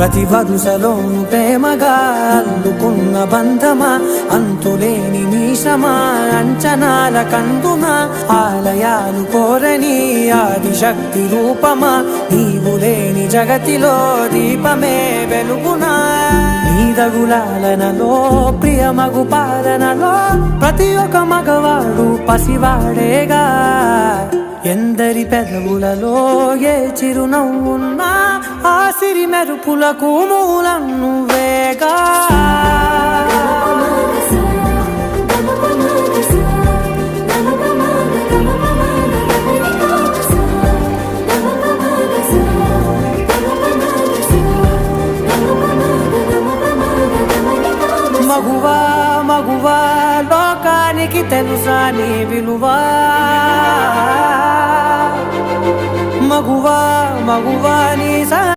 ప్రతి వరుసలోను ప్రేమగా అల్లుకున్న బంధమా, అంతులేని నీశమా అంచనాల కందున, ఆలయాలు కోరని ఆదిశక్తి రూపమా, నీవు లేని జగతిలో దీపమే వెలుగునా. నీదగులాలనలో ప్రియమగు పాలనలో ప్రతి ఒక్క మగవాడు పసివాడేగా. ఎందరి పెదవులలో ఏ చిరునవ్వున్నా ఆ సిరి మెరుపులకు మూలం నువ్వేగా. మగువా మగువా లోకానికి తెలుసా నీ విలువా, మగువా మగువా నీ